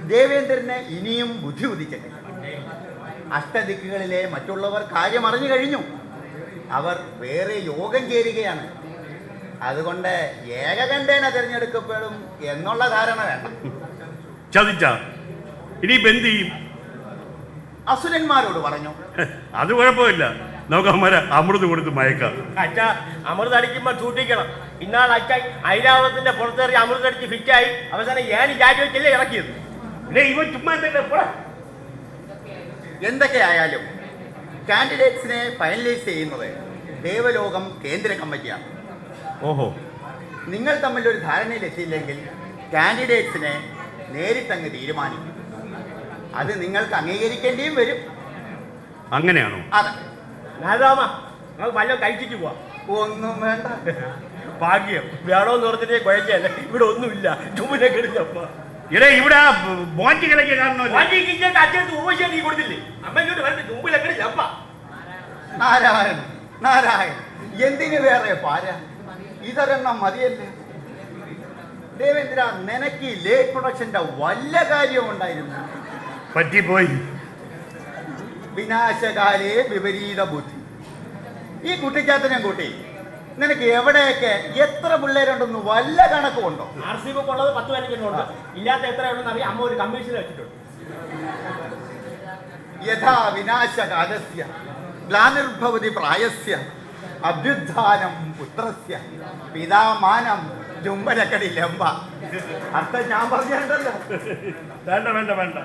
ദേവേന്ദ്രന് ഇനിയും ബുദ്ധി ഉദിക്കട്ടെ. അഷ്ടദിക്കുകളിലെ മറ്റുള്ളവർ കാര്യം അറിഞ്ഞു കഴിഞ്ഞു. അവർ വേറെ യോഗം ചേരുകയാണ്. അതുകൊണ്ട് ഏകകണ്ഠേന തിരഞ്ഞെടുക്കപ്പെടും എന്നുള്ള ധാരണ വേണ്ട. ചതിച്ച ഇനി എന്ത് ചെയ്യും? അസുരന്മാരോട് പറഞ്ഞു. അത് കുഴപ്പമില്ല, നമുക്ക് അമ്മ അമൃത് കൊടുത്ത് മയക്കാം. അച്ഛാ, അമൃത് അടിക്കുമ്പോൾ സൂക്ഷിക്കണം. ഇന്നാൾ അച്ഛൻ ഐരാവതത്തിന്റെ പുറത്തേറി അമൃത് അടിച്ച് ഫിറ്റായി അവസാനം ഏണി ചാറ്റി വെച്ചല്ലേ ഇറക്കിയത്. ഇവൻ ചുമ്മാ എന്തൊക്കെയായാലും കാൻഡിഡേറ്റ്സിനെ ഫൈനലൈസ് ചെയ്യുന്നത് ദേവലോകം കേന്ദ്ര കമ്മിറ്റിയാണ്. ഓഹോ, നിങ്ങൾ തമ്മിലൊരു ധാരണയിലെത്തിയില്ലെങ്കിൽ കാൻഡിഡേറ്റ്സിനെ നേരിട്ടങ്ങ് തീരുമാനിക്കും. അത് നിങ്ങൾക്ക് അംഗീകരിക്കേണ്ടിയും വരും. അങ്ങനെയാണോ? അതെ. രാധാമ, നമുക്ക് വല്ലതും കഴിച്ചിട്ട് പോവാം. ഒന്നും വേണ്ട. ഭാഗ്യം വേണോന്ന് പറഞ്ഞിട്ടേ കുഴച്ചല്ല, ഇവിടെ ഒന്നുമില്ല. ചുമ്മിനെ കിടന്നപ്പ ഇവിടെ ബോഞ്ചി കിടക്കിയ കാണണമല്ലോ. അച്ഛനടുത്ത് ഉപയോഗിച്ചാൽ നീ കൊടുത്തില്ലേ? അമ്മയ്ക്കോട്ട് വരട്ടെ, ചുമ്പിലൊക്കെ ചപ്പ. നാരായണൻ, നാരായണൻ, എന്തിനു വേറെ പാര? ഇതൊരെണ്ണം മതിയല്ലേ? ദേവേന്ദ്ര, നിനക്ക് ഈ ലേറ്റ് പ്രൊഡക്ഷന്റെ വല്ല കാര്യവും ഉണ്ടായിരുന്നു? പറ്റിപ്പോയി. വിനാശകാലേ വിപരീത ബുദ്ധി. ഈ കുട്ടിച്ചാത്തനെ കൂട്ടി നിനക്ക് എവിടെയൊക്കെ എത്ര പിള്ളേരുണ്ടെന്ന് വല്ല കണക്കുമുണ്ടോ? RCB ഉള്ളത് 10-15 ഉണ്ട്. ഇല്ലാത്ത എത്രയുണ്ടെന്ന് അറിയാം. അമ്മ ഒരു കമ്മീഷൻ വെച്ചിട്ടുണ്ട്. യഥാ വിനാശകാലസ്യ ഗ്ലാനിർഭവതി പ്രായസ്യ അഭ്യുത്ഥാനം പുത്രസ്യ പിതാമാനം ജുംബലക്കടി ലംബ. അർത്ഥം ഞാൻ പറഞ്ഞിട്ടുണ്ടല്ലോ. വേണ്ട വേണ്ട വേണ്ട,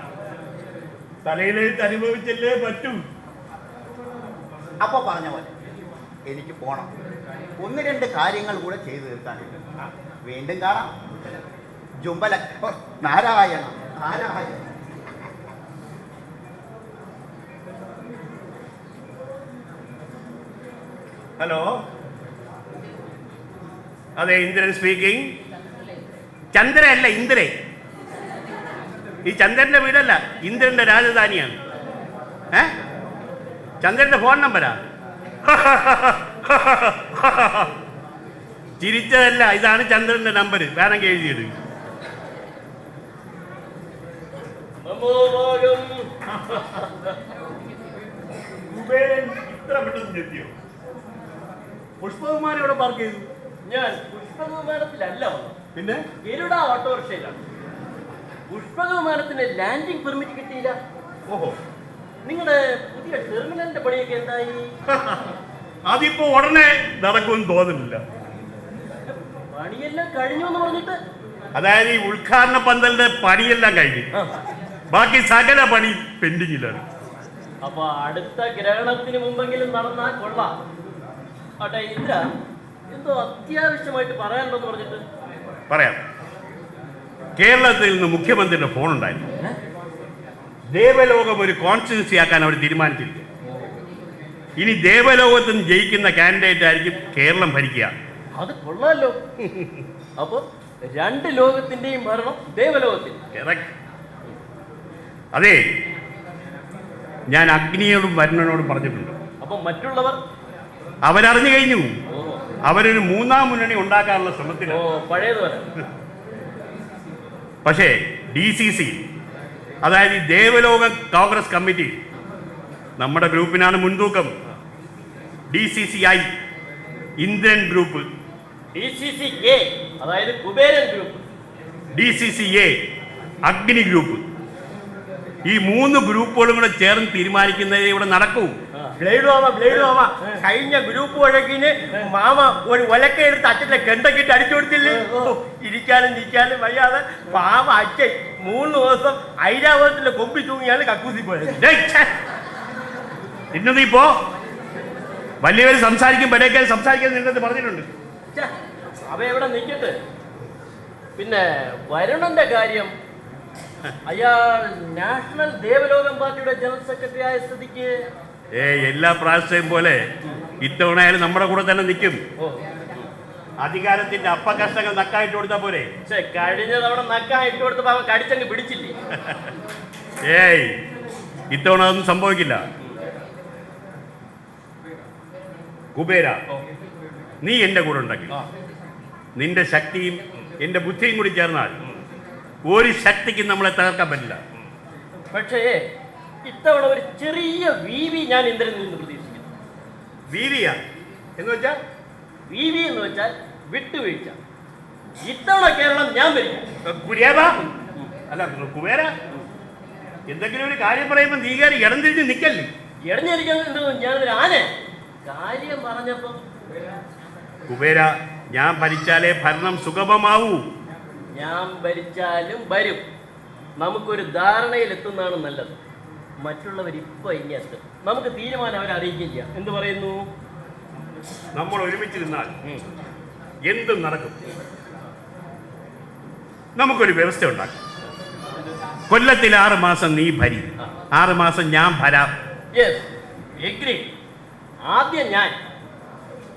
തലയിലേക്ക് അനുഭവിച്ചല്ലേ പറ്റൂ. അപ്പൊ പറഞ്ഞ പോലെ എനിക്ക് പോണം. 1-2 കാര്യങ്ങൾ കൂടെ ചെയ്തു തീർക്കാനുണ്ട്. വീണ്ടും കാണാം. ജുംബല. നാരായണ നാരായണ. ഹലോ, അതെ, ഇന്ദ്രൻ സ്പീക്കിംഗ്. ചന്ദ്ര അല്ല, ഇന്ദ്രൻ. ഈ ചന്ദ്രന്റെ വീടല്ല, ഇന്ദ്രന്റെ രാജധാനിയാണ്. ചന്ദ്രന്റെ ഫോൺ നമ്പരാ? ചിരിച്ചതല്ല, ഇതാണ് ചന്ദ്രന്റെ നമ്പർ. വേണമെങ്കിൽ എഴുതിയിട്. ഇത്ര പെട്ടെന്ന് എത്തിയോ? പുഷ്പകുമാരി ഇവിടെ പാർക്ക് ചെയ്തു. ഞാൻ പുഷ്പകുമാരത്തിലല്ല വന്നത്, പിന്നെ ഗരുഡ ഓട്ടോറിക്ഷയിലാണ്. പുഷ്പകുമാരത്തിന് ലാൻഡിംഗ് പെർമിറ്റ് കിട്ടിയില്ല. ഓഹോ, നിങ്ങളുടെ പുതിയ ടെർമിനലിന്റെ പണിയൊക്കെ എന്തായി? അതിപ്പോ ഉടനെ നടക്കുമെന്ന് തോന്നുന്നില്ല. പണിയെല്ലാം കഴിഞ്ഞു എന്ന് പറഞ്ഞിട്ട്? അതായത് ഈ ഉദ്ഘാടന പന്തലിന്റെ പണിയെല്ലാം കഴിഞ്ഞു, ബാക്കി സകല പണി പെൻഡിങ്ങിലാണ്. അപ്പൊ അടുത്ത ഗ്രഹണത്തിന് മുമ്പെങ്കിലും നടന്നാൽ കൊള്ളാം. ആട്ടെ ഇന്ദ്ര, എന്തോ അത്യാവശ്യമായിട്ട് പറയാനുണ്ടെന്ന് പറഞ്ഞിട്ട്? പറയാം. കേരളത്തിൽ നിന്ന് മുഖ്യമന്ത്രിയുടെ ഫോൺ ഉണ്ടായിരുന്നു. ദേവലോകം ഒരു കോൺസ്റ്റിറ്റ്യുൻസി ആക്കാൻ അവർ തീരുമാനിച്ചിരിക്കും. ഇനി ദേവലോകത്ത് നിന്ന് ജയിക്കുന്ന കാൻഡിഡേറ്റ് ആയിരിക്കും കേരളം ഭരിക്കുക. അത് കൊള്ളാലോ. അപ്പൊ 2 ലോകത്തിന്റെയും ഭരണം ദേവലോകത്തിൽ. അതെ, ഞാൻ അഗ്നിയോടും വരുണനോടും പറഞ്ഞിട്ടുണ്ട്. അപ്പൊ മറ്റുള്ളവർ അവരറിഞ്ഞു കഴിഞ്ഞു. അവരൊരു 3ാം മുന്നണി ഉണ്ടാക്കാനുള്ള ശ്രമത്തിലാണ്. പഴയതുപോലെ. പക്ഷേ DCC, അതായത് ഈ ദേവലോക കോൺഗ്രസ് കമ്മിറ്റി, നമ്മുടെ ഗ്രൂപ്പിനാണ് മുൻതൂക്കം. DCCI ഇന്ദ്രൻ ഗ്രൂപ്പ്, DCCK അതായത് കുബേരൻ ഗ്രൂപ്പ്, DCCA അഗ്നി ഗ്രൂപ്പ്. ഈ 3 ഗ്രൂപ്പുകളും കൂടെ ചേർന്ന് തീരുമാനിക്കുന്നതേ ഇവിടെ നടക്കൂ. ബ്ലേഡ് മാമ കഴിഞ്ഞ ഗ്രൂപ്പ് വഴക്കിന് മാമ ഒരു ഒലക്ക എടുത്ത് അച്ഛന്റെ കെണ്ടക്കിട്ട് അടിച്ചു കൊടുത്തില്ലേ? ഇരിക്കാനും നിൽക്കാനും വയ്യാതെ പാവ അച്ഛൻ 3 ദിവസം ഐരാവതത്തിന്റെ കൊമ്പി തൂങ്ങിയാണ് കക്കൂസി പോയത്. ഇന്ന് നീ പോ. വലിയവർ സംസാരിക്കും സംസാരിക്കാൻ നിന്നത് പറഞ്ഞിട്ടുണ്ട്. അവ എവിടെ നിൽക്കട്ടെ. പിന്നെ വരുണന്റെ കാര്യം, അയാൾ നാഷണൽ ദേവലോകം പാർട്ടിയുടെ ജനറൽ സെക്രട്ടറി ആയ സ്ഥിതിക്ക് എല്ലാ പ്രാവശ്യവും പോലെ ഇത്തവണയാലും നമ്മുടെ കൂടെ തന്നെ നിൽക്കും. അധികാരത്തിന്റെ അപ്പകഷ്ടങ്ങൾ നക്കായിട്ട് കൊടുത്താ പോരെ? കഴിഞ്ഞ തവണ നക്കായിട്ട് കൊടുത്തപ്പോ അവൻ കടിച്ചങ്ങ് പിടിച്ചില്ലേ? ഇത്തവണ അതൊന്നും സംഭവിക്കില്ല. കുബേര, നീ എന്റെ കൂടെ ഉണ്ടെങ്കിൽ നിന്റെ ശക്തിയും എന്റെ ബുദ്ധിയും കൂടി ചേർന്നാൽ ഒരു ശക്തിക്കും നമ്മളെ തകർക്കാൻ പറ്റില്ല. പക്ഷേ ഇത്തവണ ഒരു ചെറിയ വീവി ഞാൻ ഇന്ദ്രനിൽ നിന്ന് പ്രതീക്ഷിക്കുന്നു. വീതിയാ എന്ന് വെച്ചാൽ വീവി എന്ന് വെച്ചാൽ വിട്ടുവീഴ്ച. ഇത്തവണ കേരളം ഞാൻ ഭരിക്കും. കുര്യാബ അല്ല കുബേര, എന്തെങ്കിലും ഒരു കാര്യം പറയുമ്പോൾ നീ കയറി ഇടം തിരിഞ്ഞ് നിൽക്കല്ലേ. ഇടഞ്ഞിരിക്കുന്നത് ഞാനൊരു ആന കാര്യം പറഞ്ഞപ്പോ കുബേര, ഞാൻ ഭരിച്ചാലേ ഭരണം സുഗമമാവൂ. ഞാൻ ഭരിച്ചാലും വരും. നമുക്കൊരു ധാരണയിലെത്തുന്നതാണ് നല്ലത്. മറ്റുള്ളവർ ഇപ്പൊ ഇങ്ങെത്തും. നമുക്ക് തീരുമാനം അവരെ അറിയിക്കുകയും ചെയ്യാം. എന്ത് പറയുന്നു? നമ്മൾ ഒരുമിച്ചിരുന്നാൽ എന്തും നടക്കും. നമുക്കൊരു വ്യവസ്ഥ ഉണ്ടാക്കാം. കൊല്ലത്തിൽ 6 മാസം നീ ഭരി, 6 മാസം ഞാൻ ഭരാം. Yes, agree. ആദ്യം ഞാൻ,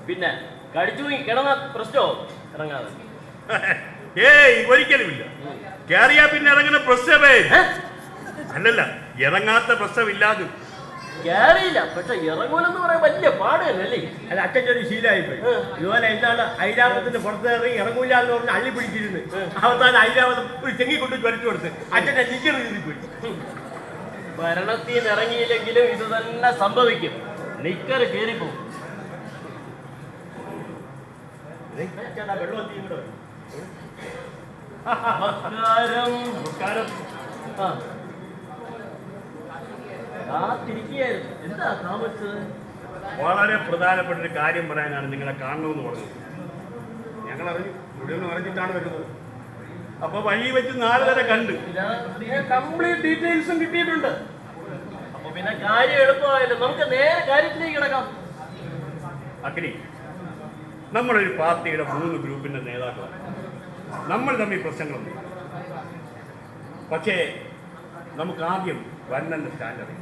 പിന്നെ കടിച്ചു കിടന്ന പ്രശ്നമോ ഇറങ്ങാതെ. ഏയ് ഒരിക്കലുമില്ല. കേറിയാ പിന്നെ ഇറങ്ങുന്ന പ്രശ്നമേ അല്ലല്ല, ഇറങ്ങാത്ത പ്രശ്നമില്ലാതെ. കേറിയില്ല, പക്ഷെ ഇറങ്ങൂലെന്ന് പറയാൻ വലിയ പാട് തന്നെയല്ലേ? അല്ല, അച്ഛൻ്റെ ശീലമായി പോയി. ഇതുപോലെ എന്താണ് ഐരാവതത്തിന്റെ പുറത്ത് ഇറങ്ങി ഇറങ്ങൂല എന്ന് പറഞ്ഞ് അള്ളി പിടിച്ചിരുന്ന് അവസാനം ഐരാവതം ഒരു ചെങ്ങി കൊണ്ട് വരച്ചു കൊടുത്ത് അച്ഛൻ്റെ നിക്കർ പോയി. ഭരണത്തിൽ നിന്ന് ഇറങ്ങിയില്ലെങ്കിലും ഇത് തന്നെ സംഭവിക്കും. നിക്കർ കയറിപ്പോവും. വെള്ളം തീ കൂടെ നമസ്കാരം. കാത്തിരിക്കുകയായിരുന്നു. എന്താ താമസിച്ചത്? വളരെ പ്രധാനപ്പെട്ട ഒരു കാര്യം പറയാനാണ് നിങ്ങളെ കാണണമെന്ന് പറഞ്ഞത്. ഞങ്ങൾ അറിഞ്ഞു, ഇവിടെ നിന്ന് അറിഞ്ഞിട്ടാണ് വരുന്നത്. അപ്പൊ വഴി വെച്ച് 4 വരെ കണ്ട്. കംപ്ലീറ്റ് ഡീറ്റെയിൽസും കിട്ടിയിട്ടുണ്ട്. അപ്പൊ പിന്നെ കാര്യം എളുപ്പമായല്ലോ. നമുക്ക് നേരെ കാര്യത്തിലേക്ക് കിടക്കാം. അഗ്നി, നമ്മളൊരു പാർട്ടിയുടെ 3 ഗ്രൂപ്പിന്റെ നേതാക്കളാണ്. നമ്മൾ തമ്മിൽ പ്രശ്നങ്ങളുണ്ട്. പക്ഷേ നമുക്ക് ആദ്യം വർണ്ണന്റെ സ്റ്റാൻഡ് അറിയാം.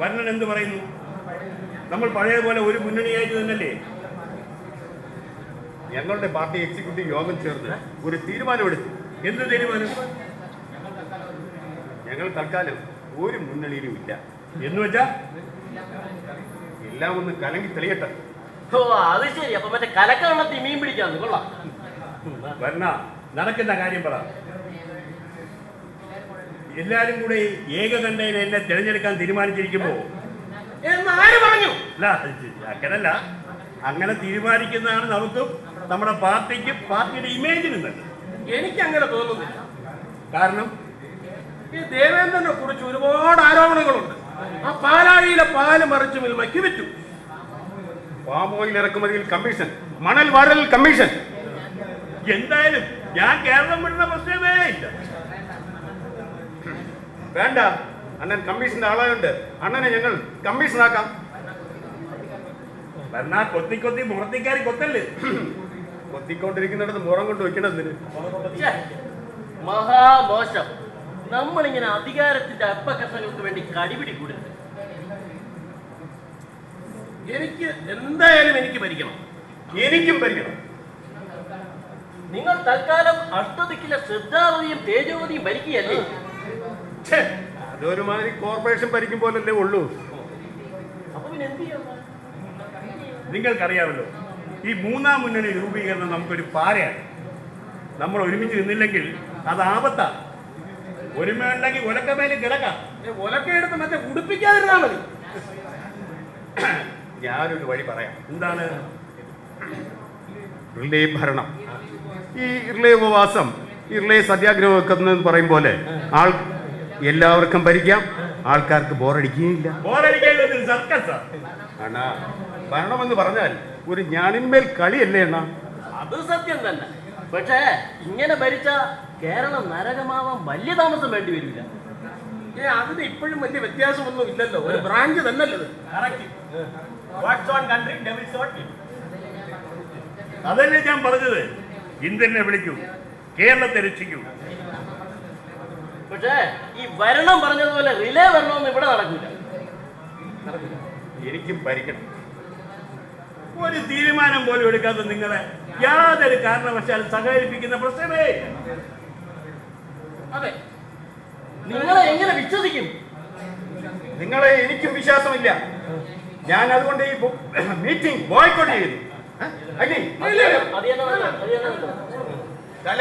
വർണ്ണൻ എന്ത് പറയുന്നു? നമ്മൾ പഴയ പോലെ ഒരു മുന്നണിയായിട്ട് തന്നെയല്ലേ? ഞങ്ങളുടെ പാർട്ടി എക്സിക്യൂട്ടീവ് യോഗം ചേർന്ന് ഒരു തീരുമാനമെടുത്തു. എന്ത് തീരുമാനം? ഞങ്ങൾ തൽക്കാലം ഒരു മുന്നണിയിലും ഇല്ല എന്ന് വെച്ചാ എല്ലാം ഒന്ന് കലങ്ങി തെളിയട്ടെ. ഓ, അത് ശരി. അപ്പൊ മറ്റേ കലക്കണ്ണത്തി മീൻ പിടിക്കാന്ന് കൊള്ളാം. വർണ്ണ, നടക്കുന്ന കാര്യം പറ. എല്ലാരും കൂടെ ഏകകണ്ഠേന എന്നെ തിരഞ്ഞെടുക്കാൻ തീരുമാനിച്ചിരിക്കുമ്പോ എന്നാര് പറഞ്ഞു? അല്ല, അങ്ങനല്ല, അങ്ങനെ തീരുമാനിക്കുന്നതാണ് നമുക്കും നമ്മുടെ പാർട്ടിക്കും പാർട്ടിയുടെ ഇമേജിനും തന്നെ. എനിക്കങ്ങനെ തോന്നുന്നില്ല. കാരണം ഈ ദേവേന്ദ്രനെ കുറിച്ച് ഒരുപാട് ആരോപണങ്ങളുണ്ട്. ആ പാലാഴിയിലെ പാല് മറിച്ച് മിൽമയ്ക്ക് വിറ്റു. പാം ഓയിൽ ഇറക്കുമതിയിൽ കമ്മീഷൻ, മണൽ വാരൽ കമ്മീഷൻ. എന്തായാലും ഞാൻ കേരളം വിടുന്ന പ്രശ്നമേ ഇല്ല. വേണ്ട, അണ്ണൻ കമ്മീഷന്റെ ആളായുണ്ട്. അണ്ണനെ ഞങ്ങൾ കമ്മീഷനാക്കാം. ഭരണ കൊത്തി കൊത്തി മുറത്തിക്കാരി കൊത്തല്ലേ. കൊത്തിക്കൊണ്ടിരിക്കുന്നിടത്ത് മുറം കൊണ്ട് വെക്കണതിന്. ഛെ, മഹാമോശം. നമ്മളിങ്ങനെ അധികാരത്തിന്റെ അപ്പക്കഷങ്ങൾക്ക് വേണ്ടി കടിപിടി കൂടരുത്. എനിക്ക് എന്തായാലും എനിക്ക് ഭരിക്കണം. എനിക്കും ഭരിക്കണം. നിങ്ങൾ തൽക്കാലം അഷ്ടദിക്കിലെ ശ്രദ്ധാവതിയും തേജോവതിയും ഭരിക്കുകയല്ലേ? ഛേ, അതൊരുമാതിരി കോർപ്പറേഷൻ ഭരിക്കും പോലല്ലേ ഉള്ളൂ. അപ്പൊ പിന്നെ എന്ത് ചെയ്യാം? നിങ്ങൾക്കറിയാമല്ലോ, ഈ 3-ാം മുന്നണി രൂപീകരണം നമുക്കൊരു പാരയാണ്. നമ്മൾ ഒരുമിച്ച് നിന്നില്ലെങ്കിൽ അത് ആപത്താണ്. ഒരുമയുണ്ടെങ്കിൽ ഒലക്കമേലും കിടക്കാം. ഒലക്കെടുത്ത് മറ്റേ ഉടുപ്പിക്കാതിരുന്നാ മതി. ഞാനൊരു വഴി പറയാം. എന്താണ്? റിലേ ഭരണം. ഈ റിലേ ഉപവാസം, റിലേ സത്യാഗ്രഹം ഒക്കെ എന്ന് പറയും പോലെ എല്ലാവർക്കും ഭരിക്കാം. ആൾക്കാർക്ക് ബോറടിക്കുകയില്ല. സർക്കസാ അണ്ണാ, ഭരണമെന്ന് പറഞ്ഞാൽ ഒരു ഞാണിന്മേൽ കളിയല്ലേ അണ്ണാ? അത് സത്യം തന്നെ. പക്ഷേ ഇങ്ങനെ ഭരിച്ച കേരളം നരകമാവാൻ വലിയ താമസം വേണ്ടി വരില്ല. അതിന് ഇപ്പോഴും വലിയ വ്യത്യാസമൊന്നും ഇല്ലല്ലോ. ഒരു ബ്രാഞ്ച് തന്നെയല്ലത്. അതല്ലേ ഞാൻ പറഞ്ഞത്. ഇന്ത്യനെ വിളിക്കൂ, കേരളത്തെ രക്ഷിക്കൂ. പക്ഷേ ഈ ഭരണം പറഞ്ഞതുപോലെ റിലേ വരണമെന്ന് ഇവിടെ നടക്കൂല. എനിക്കും ഭരിക്കണം. ഒരു തീരുമാനം പോലും എടുക്കാതെ നിങ്ങളെ യാതൊരു കാരണവശാലും സഹകരിപ്പിക്കുന്ന പ്രശ്നമേ. അതെ, നിങ്ങളെ എങ്ങനെ വിശ്വസിക്കും? നിങ്ങളെ എനിക്കും വിശ്വാസമില്ല. ഞാൻ അതുകൊണ്ട് ഈ മീറ്റിംഗ് ബോയ്ക്കോട്ട് ചെയ്യുന്നു. അത് തന്നെ നല്ലത്. തല